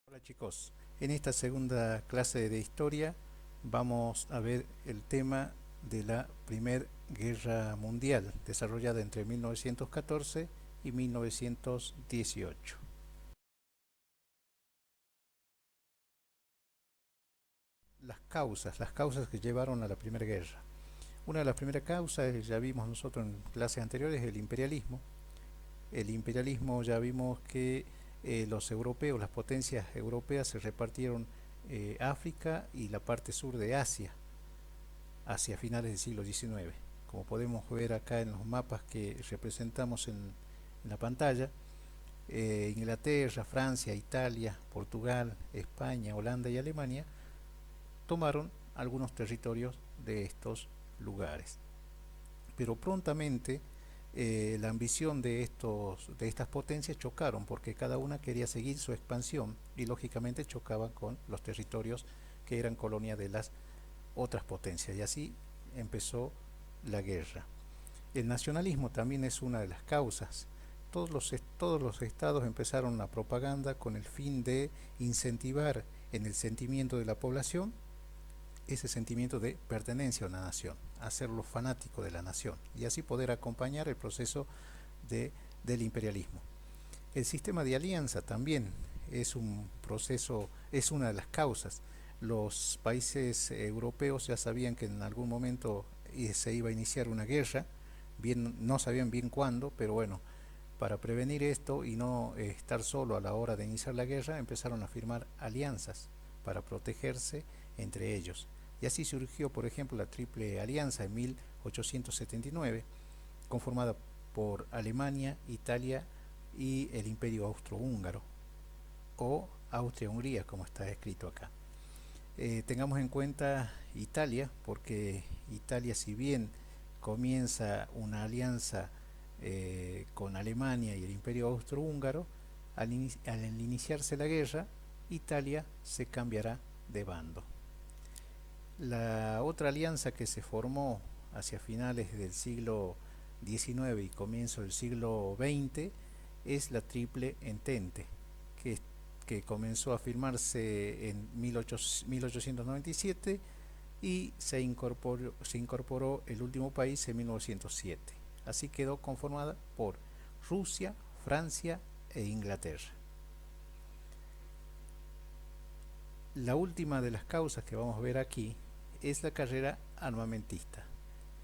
Hola chicos, en esta segunda clase de historia vamos a ver el tema de la Primera Guerra Mundial, desarrollada entre 1914 y 1918. Las causas que llevaron a la Primera Guerra. Una de las primeras causas, ya vimos nosotros en clases anteriores, el imperialismo. El imperialismo ya vimos que los europeos, las potencias europeas se repartieron África y la parte sur de Asia hacia finales del siglo XIX. Como podemos ver acá en los mapas que representamos en la pantalla, Inglaterra, Francia, Italia, Portugal, España, Holanda y Alemania tomaron algunos territorios de estos lugares. Pero prontamente la ambición de estas potencias chocaron porque cada una quería seguir su expansión y lógicamente chocaban con los territorios que eran colonia de las otras potencias y así empezó la guerra. El nacionalismo también es una de las causas. Todos los estados empezaron una propaganda con el fin de incentivar en el sentimiento de la población ese sentimiento de pertenencia a una nación, hacerlo fanático de la nación y así poder acompañar el proceso del imperialismo. El sistema de alianza también es un proceso, es una de las causas. Los países europeos ya sabían que en algún momento se iba a iniciar una guerra, bien, no sabían bien cuándo, pero bueno, para prevenir esto y no estar solo a la hora de iniciar la guerra, empezaron a firmar alianzas para protegerse entre ellos. Y así surgió, por ejemplo, la Triple Alianza en 1879, conformada por Alemania, Italia y el Imperio Austrohúngaro, o Austria-Hungría, como está escrito acá. Tengamos en cuenta Italia, porque Italia, si bien comienza una alianza con Alemania y el Imperio Austrohúngaro, al iniciarse la guerra, Italia se cambiará de bando. La otra alianza que se formó hacia finales del siglo XIX y comienzo del siglo XX es la Triple Entente, que, que comenzó a firmarse en 1897 y se incorporó el último país en 1907. Así quedó conformada por Rusia, Francia e Inglaterra. La última de las causas que vamos a ver aquí es la carrera armamentista.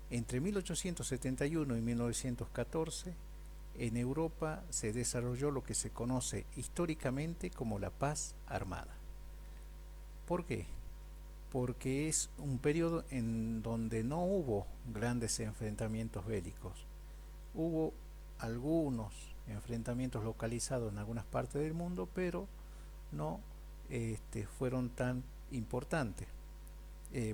Entre 1871 y 1914, en Europa se desarrolló lo que se conoce históricamente como la paz armada. ¿Por qué? Porque es un periodo en donde no hubo grandes enfrentamientos bélicos. Hubo algunos enfrentamientos localizados en algunas partes del mundo, pero no fueron tan importantes.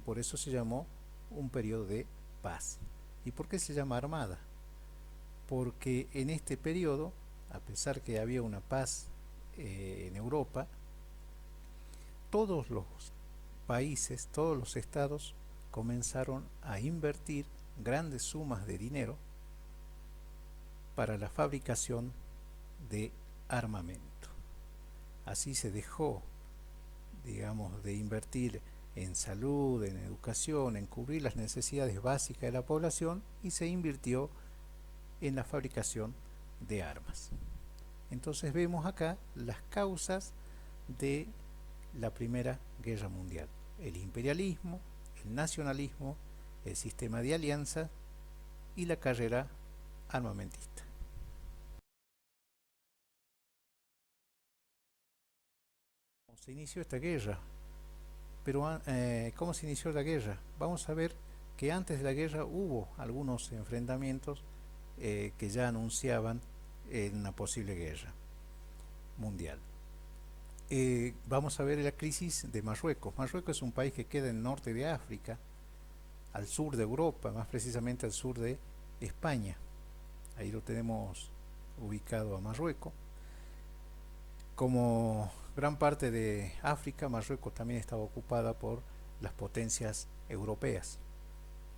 Por eso se llamó un periodo de paz. ¿Y por qué se llama armada? Porque en este periodo, a pesar que había una paz en Europa, todos los países, todos los estados comenzaron a invertir grandes sumas de dinero para la fabricación de armamento. Así se dejó, digamos, de invertir en salud, en educación, en cubrir las necesidades básicas de la población y se invirtió en la fabricación de armas. Entonces vemos acá las causas de la Primera Guerra Mundial: el imperialismo, el nacionalismo, el sistema de alianza y la carrera armamentista. ¿Cómo se inició esta guerra? Pero ¿cómo se inició la guerra? Vamos a ver que antes de la guerra hubo algunos enfrentamientos que ya anunciaban una posible guerra mundial. Vamos a ver la crisis de Marruecos. Marruecos es un país que queda en el norte de África, al sur de Europa, más precisamente al sur de España. Ahí lo tenemos ubicado a Marruecos. Como gran parte de África, Marruecos también estaba ocupada por las potencias europeas.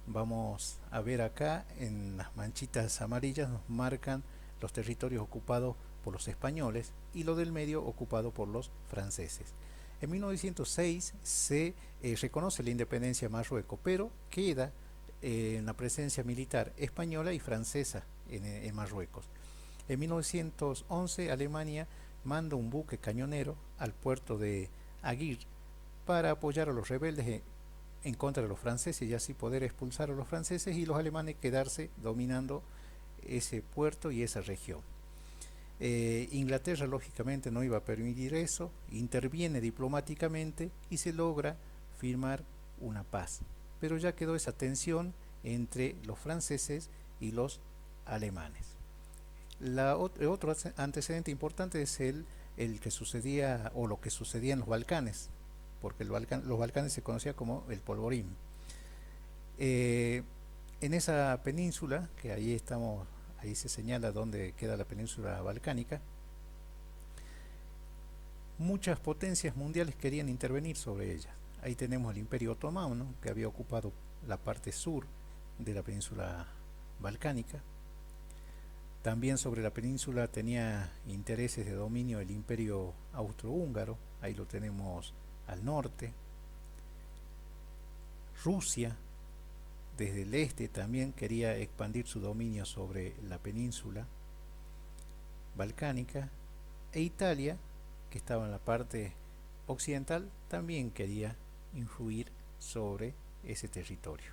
Vamos a ver acá en las manchitas amarillas nos marcan los territorios ocupados por los españoles y lo del medio ocupado por los franceses. En 1906 se reconoce la independencia de Marruecos, pero queda en la presencia militar española y francesa en Marruecos. En 1911 Alemania manda un buque cañonero al puerto de Aguirre para apoyar a los rebeldes en contra de los franceses y así poder expulsar a los franceses y los alemanes quedarse dominando ese puerto y esa región. Inglaterra lógicamente no iba a permitir eso, interviene diplomáticamente y se logra firmar una paz. Pero ya quedó esa tensión entre los franceses y los alemanes. Otro antecedente importante es el que sucedía o lo que sucedía en los Balcanes, porque los Balcanes se conocía como el polvorín. En esa península, que ahí se señala dónde queda la península balcánica, muchas potencias mundiales querían intervenir sobre ella. Ahí tenemos el Imperio Otomano, que había ocupado la parte sur de la península balcánica. También sobre la península tenía intereses de dominio el Imperio Austrohúngaro, ahí lo tenemos al norte. Rusia, desde el este, también quería expandir su dominio sobre la península balcánica, e Italia, que estaba en la parte occidental, también quería influir sobre ese territorio.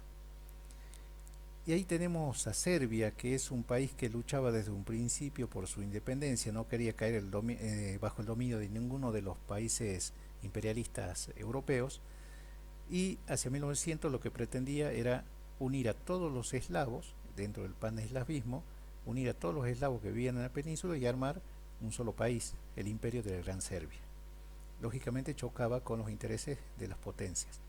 Y ahí tenemos a Serbia, que es un país que luchaba desde un principio por su independencia, no quería caer bajo el dominio de ninguno de los países imperialistas europeos, y hacia 1900 lo que pretendía era unir a todos los eslavos, dentro del paneslavismo, unir a todos los eslavos que vivían en la península y armar un solo país, el imperio de la Gran Serbia. Lógicamente chocaba con los intereses de las potencias.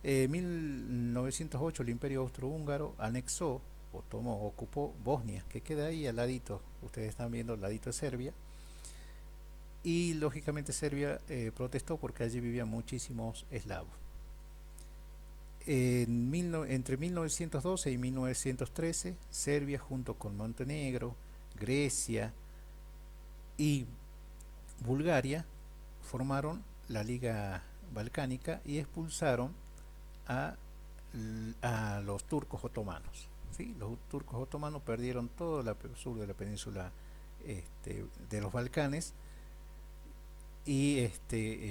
En 1908 el imperio austrohúngaro anexó o ocupó Bosnia, que queda ahí al ladito, ustedes están viendo al ladito de Serbia, y lógicamente Serbia protestó porque allí vivían muchísimos eslavos. Entre 1912 y 1913, Serbia junto con Montenegro, Grecia y Bulgaria formaron la Liga Balcánica y expulsaron a los turcos otomanos. ¿Sí? Los turcos otomanos perdieron todo el sur de la península de los Balcanes y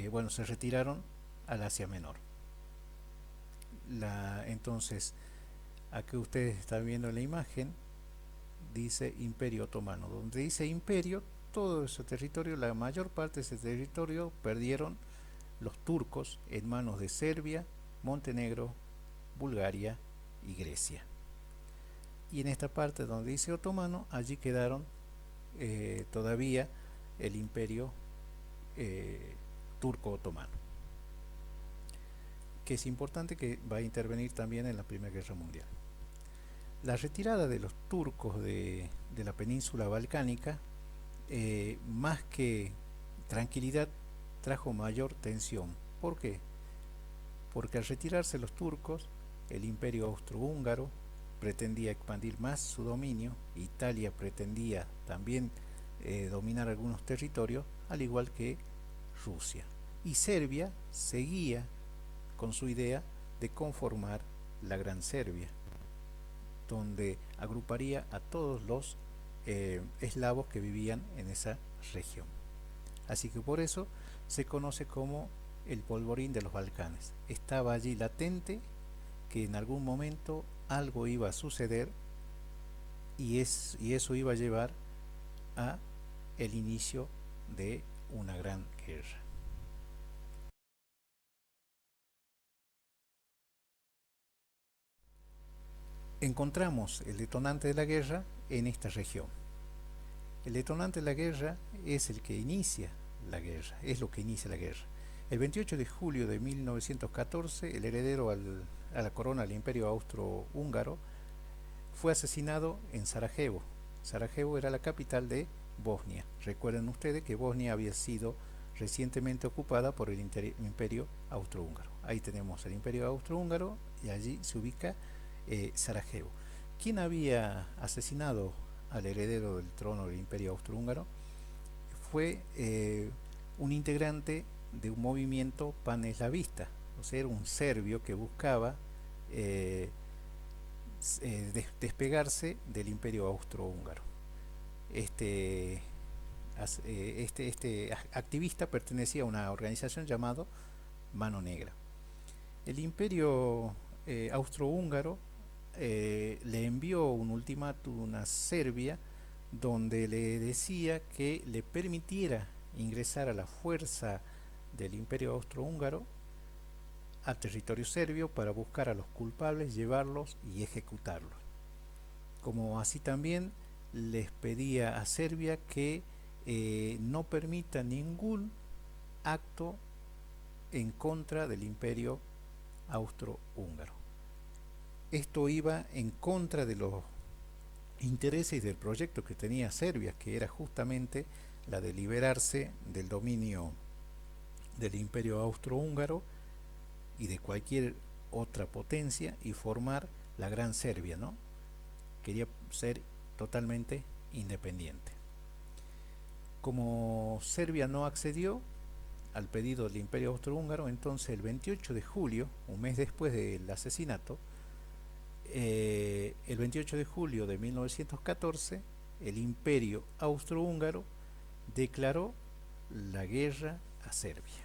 bueno, se retiraron al Asia Menor. Entonces, aquí ustedes están viendo la imagen, dice Imperio Otomano. Donde dice imperio, todo ese territorio, la mayor parte de ese territorio perdieron los turcos en manos de Serbia, Montenegro, Bulgaria y Grecia. Y en esta parte donde dice otomano, allí quedaron todavía el imperio turco-otomano, que es importante, que va a intervenir también en la Primera Guerra Mundial. La retirada de los turcos de la península balcánica, más que tranquilidad, trajo mayor tensión. ¿Por qué? Porque al retirarse los turcos, el imperio austrohúngaro pretendía expandir más su dominio, Italia pretendía también dominar algunos territorios, al igual que Rusia. Y Serbia seguía con su idea de conformar la Gran Serbia, donde agruparía a todos los eslavos que vivían en esa región. Así que por eso se conoce como el polvorín de los Balcanes. Estaba allí latente que en algún momento algo iba a suceder y eso iba a llevar a el inicio de una gran guerra. Encontramos el detonante de la guerra en esta región. El detonante de la guerra es el que inicia la guerra, es lo que inicia la guerra. El 28 de julio de 1914, el heredero a la corona del Imperio Austrohúngaro fue asesinado en Sarajevo. Sarajevo era la capital de Bosnia. Recuerden ustedes que Bosnia había sido recientemente ocupada por el Imperio Austrohúngaro. Ahí tenemos el Imperio Austrohúngaro y allí se ubica Sarajevo. ¿Quién había asesinado al heredero del trono del Imperio Austrohúngaro, fue un integrante de un movimiento paneslavista, o sea, era un serbio que buscaba eh, despegarse del Imperio Austrohúngaro. Este, este activista pertenecía a una organización llamada Mano Negra. El Imperio Austrohúngaro le envió un ultimátum a Serbia donde le decía que le permitiera ingresar a la fuerza del Imperio Austrohúngaro a territorio serbio para buscar a los culpables, llevarlos y ejecutarlos. Como así también les pedía a Serbia que no permita ningún acto en contra del Imperio Austrohúngaro. Esto iba en contra de los intereses del proyecto que tenía Serbia, que era justamente la de liberarse del dominio del Imperio Austrohúngaro y de cualquier otra potencia y formar la Gran Serbia, ¿no? Quería ser totalmente independiente. Como Serbia no accedió al pedido del Imperio Austrohúngaro, entonces el 28 de julio, un mes después del asesinato, el 28 de julio de 1914, el Imperio Austrohúngaro declaró la guerra a Serbia.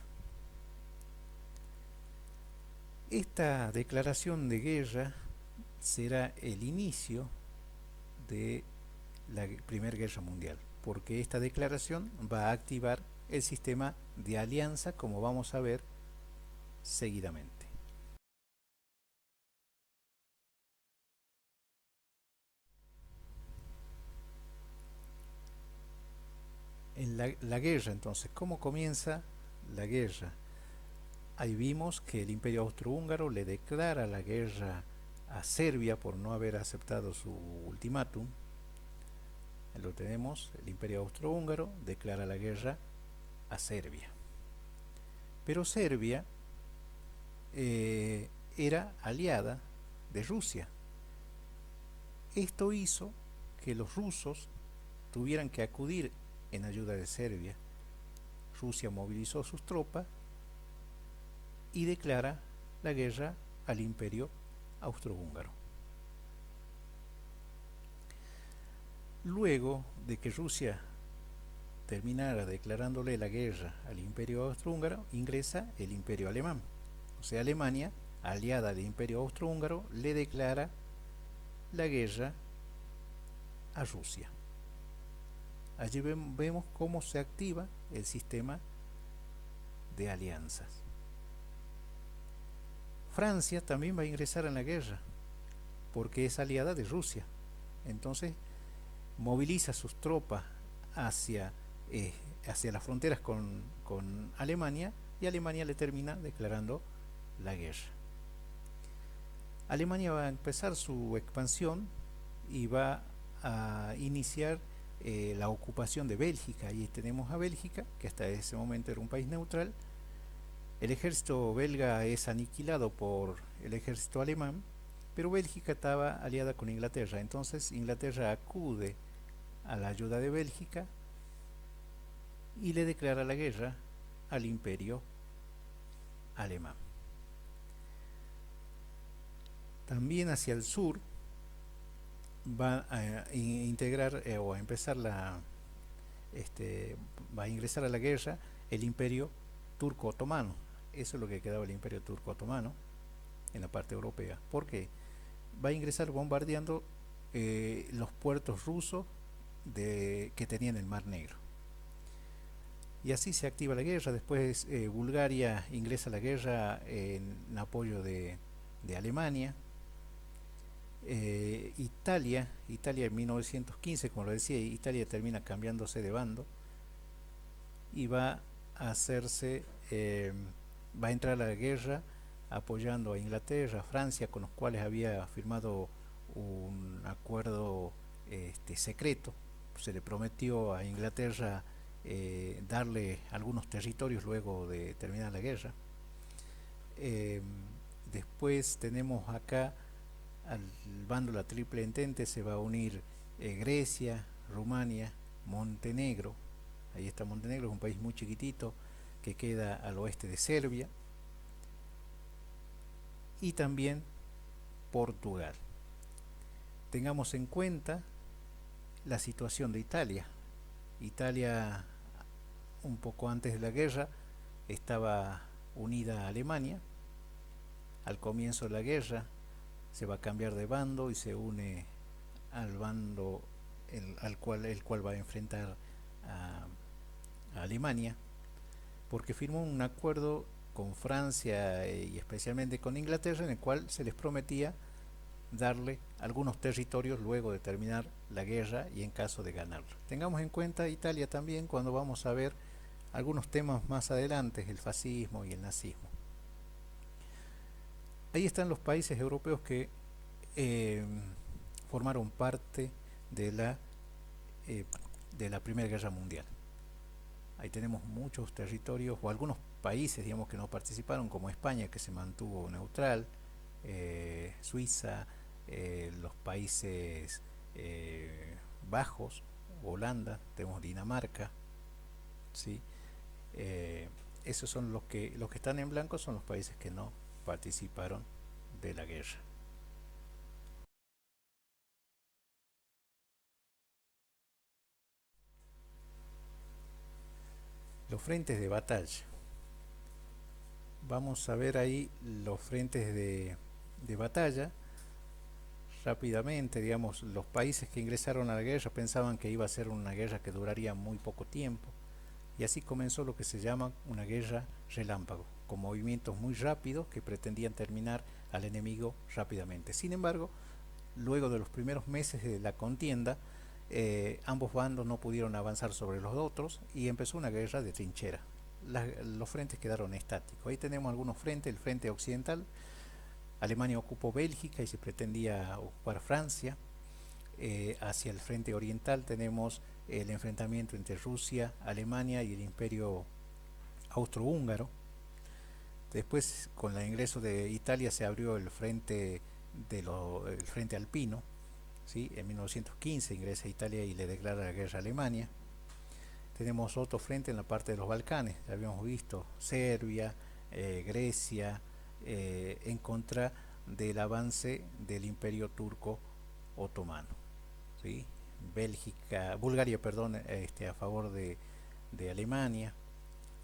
Esta declaración de guerra será el inicio de la Primera Guerra Mundial, porque esta declaración va a activar el sistema de alianza, como vamos a ver seguidamente. En la guerra, entonces, ¿cómo comienza la guerra? Ahí vimos que el Imperio Austrohúngaro le declara la guerra a Serbia por no haber aceptado su ultimátum. Ahí lo tenemos, el Imperio Austrohúngaro declara la guerra a Serbia. Pero Serbia era aliada de Rusia. Esto hizo que los rusos tuvieran que acudir en ayuda de Serbia. Rusia movilizó sus tropas y declara la guerra al Imperio Austrohúngaro. Luego de que Rusia terminara declarándole la guerra al Imperio Austrohúngaro, ingresa el Imperio Alemán. O sea, Alemania, aliada del Imperio Austrohúngaro, le declara la guerra a Rusia. Allí vemos cómo se activa el sistema de alianzas. Francia también va a ingresar en la guerra porque es aliada de Rusia. Entonces moviliza sus tropas hacia, hacia las fronteras con Alemania y Alemania le termina declarando la guerra. Alemania va a empezar su expansión y va a iniciar la ocupación de Bélgica. Ahí tenemos a Bélgica, que hasta ese momento era un país neutral. El ejército belga es aniquilado por el ejército alemán, pero Bélgica estaba aliada con Inglaterra. Entonces Inglaterra acude a la ayuda de Bélgica y le declara la guerra al Imperio Alemán. También hacia el sur va a integrar o a empezar va a ingresar a la guerra el Imperio Turco Otomano. Eso es lo que quedaba del Imperio Turco Otomano en la parte europea. ¿Por qué? Va a ingresar bombardeando los puertos rusos que tenían el Mar Negro. Y así se activa la guerra. Después Bulgaria ingresa a la guerra en apoyo de Alemania. Italia en 1915, como lo decía, Italia termina cambiándose de bando y va a hacerse, va a entrar a la guerra apoyando a Inglaterra, a Francia, con los cuales había firmado un acuerdo secreto. Se le prometió a Inglaterra darle algunos territorios luego de terminar la guerra. Después tenemos acá al bando de la Triple Entente se va a unir Grecia, Rumania, Montenegro. Ahí está Montenegro, es un país muy chiquitito que queda al oeste de Serbia, y también Portugal. Tengamos en cuenta la situación de Italia. Italia, un poco antes de la guerra, estaba unida a Alemania. Al comienzo de la guerra se va a cambiar de bando y se une al bando el cual va a enfrentar a Alemania, porque firmó un acuerdo con Francia y especialmente con Inglaterra, en el cual se les prometía darle algunos territorios luego de terminar la guerra y en caso de ganarla. Tengamos en cuenta Italia también cuando vamos a ver algunos temas más adelante, el fascismo y el nazismo. Ahí están los países europeos que eh, formaron parte de eh, de la Primera Guerra Mundial. Ahí tenemos muchos territorios o algunos países, digamos, que no participaron, como España, que se mantuvo neutral, Suiza, los Países Bajos, Holanda, tenemos Dinamarca, ¿sí? Esos son los que están en blanco, son los países que no participaron de la guerra. Los frentes de batalla. Vamos a ver ahí los frentes de batalla rápidamente. Digamos, los países que ingresaron a la guerra pensaban que iba a ser una guerra que duraría muy poco tiempo, y así comenzó lo que se llama una guerra relámpago, con movimientos muy rápidos que pretendían terminar al enemigo rápidamente. Sin embargo, luego de los primeros meses de la contienda, ambos bandos no pudieron avanzar sobre los otros y empezó una guerra de trinchera. Los frentes quedaron estáticos. Ahí tenemos algunos frentes. El frente occidental: Alemania ocupó Bélgica y se pretendía ocupar Francia. Hacia el frente oriental tenemos el enfrentamiento entre Rusia, Alemania y el Imperio Austrohúngaro. Después, con el ingreso de Italia, se abrió el frente alpino, ¿sí? En 1915 ingresa Italia y le declara la guerra a Alemania. Tenemos otro frente en la parte de los Balcanes, ya habíamos visto Serbia, Grecia, en contra del avance del Imperio Turco Otomano, ¿sí? Bulgaria, perdón, a favor de Alemania.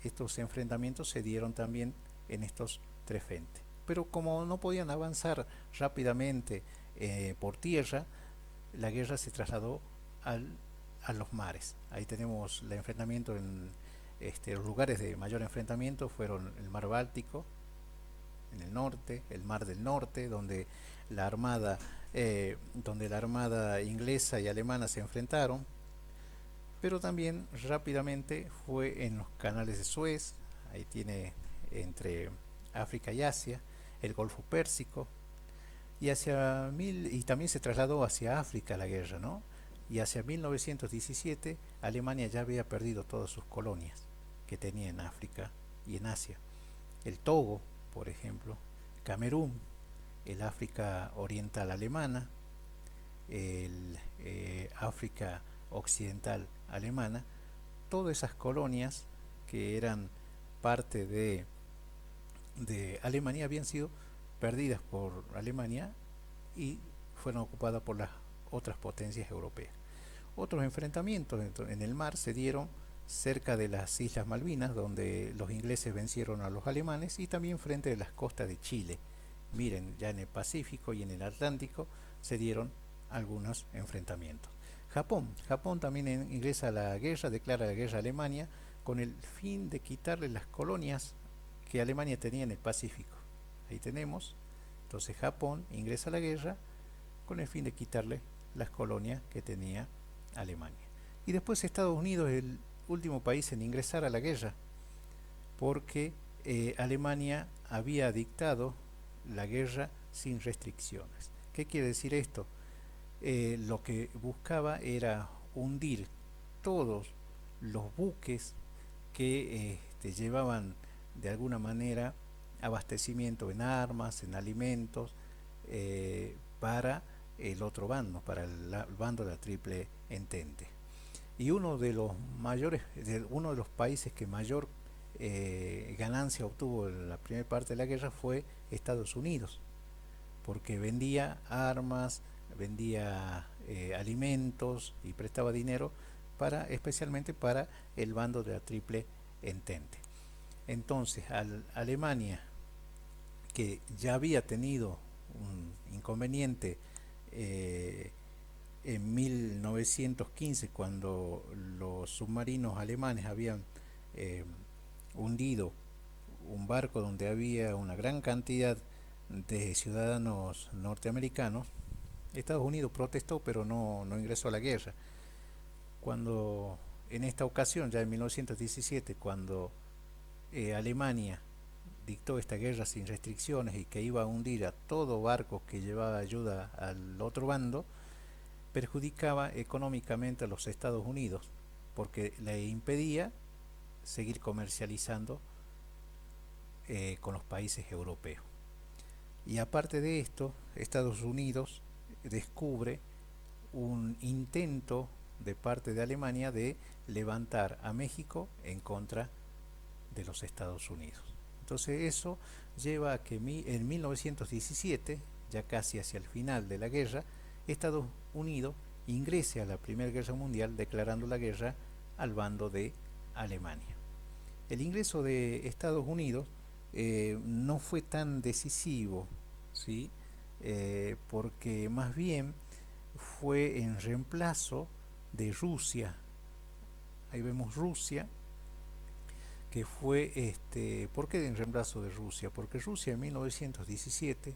Estos enfrentamientos se dieron también en estos tres frentes. Pero como no podían avanzar rápidamente por tierra, la guerra se trasladó al, a los mares. Ahí tenemos el enfrentamiento en los lugares de mayor enfrentamiento fueron el mar Báltico en el norte, el mar del norte, donde la armada inglesa y alemana se enfrentaron, pero también rápidamente fue en los canales de Suez. Ahí tiene entre África y Asia, el Golfo Pérsico, y también se trasladó hacia África la guerra, ¿no? Y hacia 1917 Alemania ya había perdido todas sus colonias que tenía en África y en Asia. El Togo, por ejemplo, Camerún, el África Oriental Alemana, el África Occidental Alemana, todas esas colonias que eran parte de Alemania habían sido perdidas por Alemania y fueron ocupadas por las otras potencias europeas. Otros enfrentamientos en el mar se dieron cerca de las Islas Malvinas, donde los ingleses vencieron a los alemanes, y también frente a las costas de Chile. Miren, ya en el Pacífico y en el Atlántico se dieron algunos enfrentamientos. Japón también ingresa a la guerra, declara la guerra a Alemania con el fin de quitarle las colonias que Alemania tenía en el Pacífico. Ahí tenemos, entonces Japón ingresa a la guerra con el fin de quitarle las colonias que tenía Alemania. Y después Estados Unidos es el último país en ingresar a la guerra, porque Alemania había dictado la guerra sin restricciones. ¿Qué quiere decir esto? Lo que buscaba era hundir todos los buques que llevaban de alguna manera abastecimiento en armas, en alimentos, para el otro bando, para el bando de la Triple Entente. Y uno de los mayores, uno de los países que mayor ganancia obtuvo en la primera parte de la guerra fue Estados Unidos, porque vendía armas, vendía alimentos y prestaba dinero para, especialmente para el bando de la Triple Entente. Entonces, Alemania, que ya había tenido un inconveniente en 1915, cuando los submarinos alemanes habían eh, hundido un barco donde había una gran cantidad de ciudadanos norteamericanos. Estados Unidos protestó, pero no ingresó a la guerra. Cuando en esta ocasión, ya en 1917, cuando Alemania dictó esta guerra sin restricciones y que iba a hundir a todo barco que llevaba ayuda al otro bando, perjudicaba económicamente a los Estados Unidos, porque le impedía seguir comercializando con los países europeos. Y aparte de esto, Estados Unidos descubre un intento de parte de Alemania de levantar a México en contra de los Estados Unidos. Entonces eso lleva a que en 1917, ya casi hacia el final de la guerra, Estados Unidos ingrese a la Primera Guerra Mundial declarando la guerra al bando de Alemania. El ingreso de Estados Unidos no fue tan decisivo, ¿sí? Porque más bien fue en reemplazo de Rusia. Ahí vemos Rusia, que fue, ¿por qué en reemplazo de Rusia? Porque Rusia en 1917,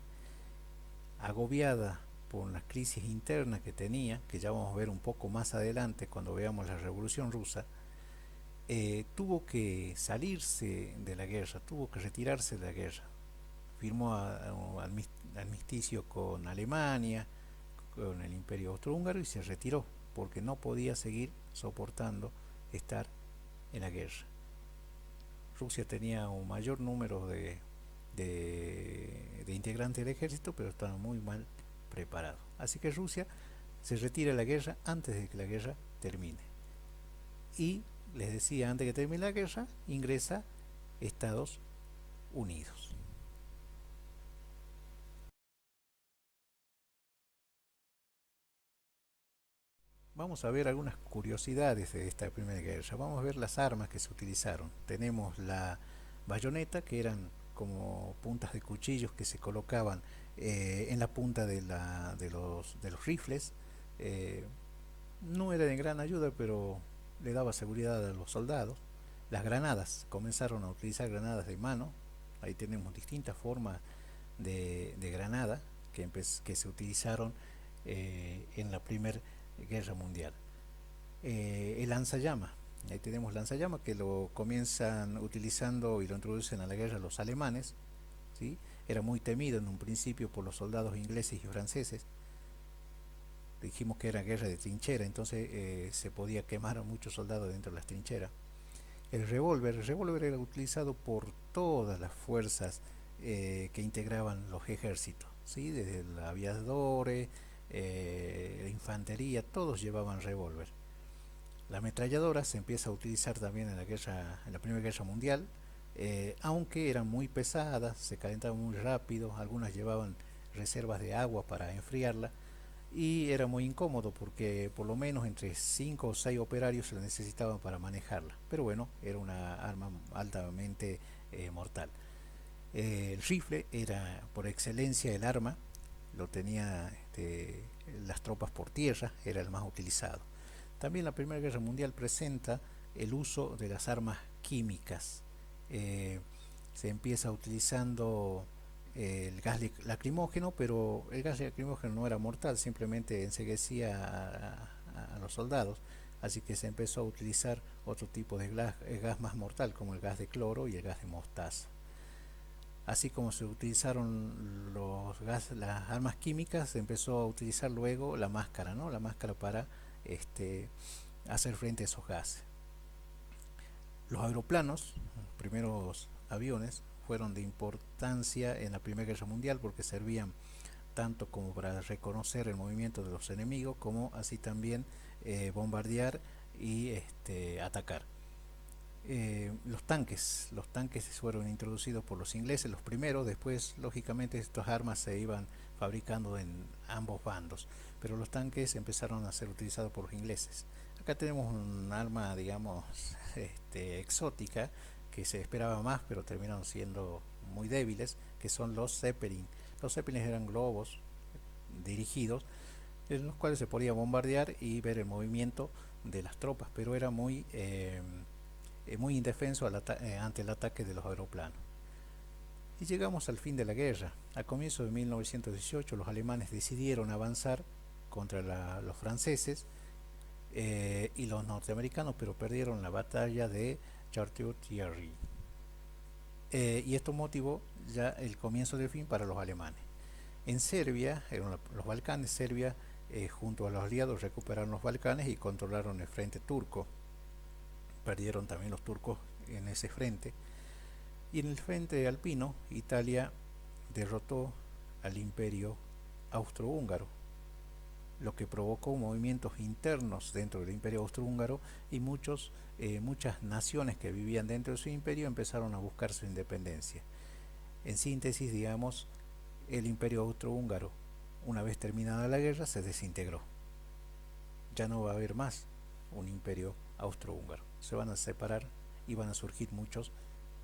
agobiada por la crisis interna que tenía, que ya vamos a ver un poco más adelante cuando veamos la Revolución Rusa, tuvo que salirse de la guerra, tuvo que retirarse de la guerra. Firmó armisticio con Alemania, con el Imperio Austrohúngaro, y se retiró porque no podía seguir soportando estar en la guerra. Rusia tenía un mayor número de integrantes del ejército, pero estaba muy mal preparado. Así que Rusia se retira de la guerra antes de que la guerra termine. Y les decía, antes de que termine la guerra, ingresa Estados Unidos. Vamos a ver algunas curiosidades de esta primera guerra. Vamos a ver las armas que se utilizaron. Tenemos la bayoneta, que eran como puntas de cuchillos que se colocaban en la punta de los rifles. Eh, no era de gran ayuda, pero le daba seguridad a los soldados. Las granadas, comenzaron a utilizar granadas de mano. Ahí tenemos distintas formas de granada que se utilizaron en la Primera Guerra Mundial. El lanzallamas, ahí tenemos lanzallamas que lo comienzan utilizando y lo introducen a la guerra los alemanes, ¿sí? Era muy temido en un principio por los soldados ingleses y franceses. Dijimos que era guerra de trinchera, entonces se podía quemar a muchos soldados dentro de las trincheras. El revólver era utilizado por todas las fuerzas que integraban los ejércitos, ¿sí? Desde los aviadores, la infantería, todos llevaban revólver. La ametralladora se empieza a utilizar también en la Primera Guerra Mundial, aunque eran muy pesadas, se calentaban muy rápido, algunas llevaban reservas de agua para enfriarla, y era muy incómodo porque por lo menos entre 5 o 6 operarios se la necesitaban para manejarla. Pero bueno, era una arma altamente mortal. El rifle era por excelencia el arma, lo tenía las tropas por tierra, era el más utilizado. También la Primera Guerra Mundial presenta el uso de las armas químicas. Eh, Se empieza utilizando el gas lacrimógeno, pero el gas lacrimógeno no era mortal, simplemente enseguecía a los soldados, así que se empezó a utilizar otro tipo de gas más mortal, como el gas de cloro y el gas de mostaza. Así como se utilizaron las armas químicas, se empezó a utilizar luego la máscara, ¿no? La máscara para hacer frente a esos gases. Los aeroplanos, los primeros aviones, fueron de importancia en la Primera Guerra Mundial porque servían tanto como para reconocer el movimiento de los enemigos, como así también bombardear y atacar. Los tanques fueron introducidos por los ingleses, los primeros. Después lógicamente estas armas se iban fabricando en ambos bandos, pero los tanques empezaron a ser utilizados por los ingleses. Acá tenemos un arma, digamos, exótica, que se esperaba más, pero terminaron siendo muy débiles, que son los Zeppelin. Los Zeppelin eran globos dirigidos, en los cuales se podía bombardear y ver el movimiento de las tropas, pero era muy indefenso ante el ataque de los aeroplanos. Y llegamos al fin de la guerra. A comienzos de 1918 los alemanes decidieron avanzar contra los franceses y los norteamericanos, pero perdieron la batalla de Chartres-Thierry. Y esto motivó ya el comienzo del fin para los alemanes. En Serbia, en los Balcanes, Serbia junto a los aliados recuperaron los Balcanes y controlaron el frente turco. Perdieron también los turcos en ese frente. Y en el frente alpino, Italia derrotó al imperio austrohúngaro, lo que provocó movimientos internos dentro del imperio austrohúngaro, y muchas naciones que vivían dentro de su imperio empezaron a buscar su independencia. En síntesis, digamos, el imperio austrohúngaro, una vez terminada la guerra, se desintegró. Ya no va a haber más un imperio austrohúngaro. Se van a separar y van a surgir muchos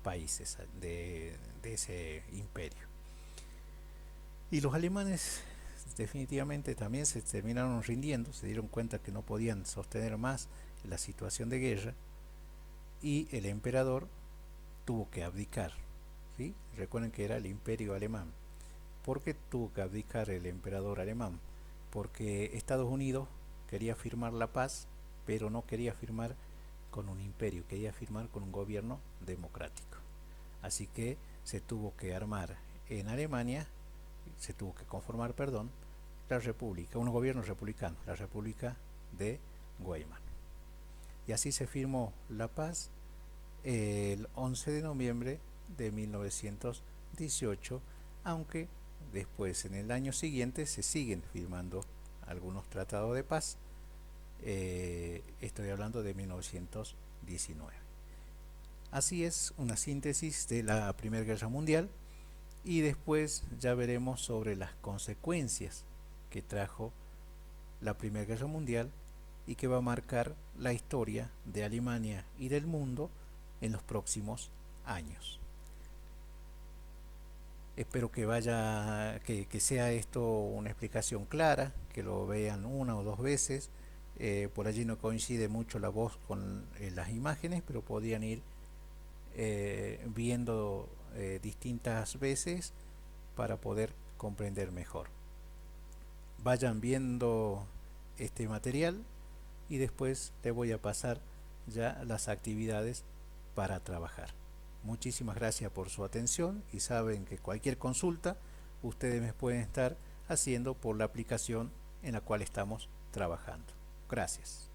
países de ese imperio. Y los alemanes definitivamente también se terminaron rindiendo, se dieron cuenta que no podían sostener más la situación de guerra, y el emperador tuvo que abdicar, ¿sí? Recuerden que era el imperio alemán. ¿Por qué tuvo que abdicar el emperador alemán? Porque Estados Unidos quería firmar la paz, pero no quería firmar con un imperio, quería firmar con un gobierno democrático. Así que se tuvo que armar en Alemania, se tuvo que conformar, perdón, la república, un gobierno republicano, la República de Weimar. Y así se firmó la paz el 11 de noviembre de 1918, aunque después en el año siguiente se siguen firmando algunos tratados de paz. Estoy hablando de 1919. Así es una síntesis de la Primera Guerra Mundial, y después ya veremos sobre las consecuencias que trajo la Primera Guerra Mundial y que va a marcar la historia de Alemania y del mundo en los próximos años. Espero que sea esto una explicación clara, que lo vean una o dos veces. Por allí no coincide mucho la voz con las imágenes, pero podían ir viendo distintas veces para poder comprender mejor. Vayan viendo este material y después te voy a pasar ya las actividades para trabajar. Muchísimas gracias por su atención, y saben que cualquier consulta ustedes me pueden estar haciendo por la aplicación en la cual estamos trabajando. Gracias.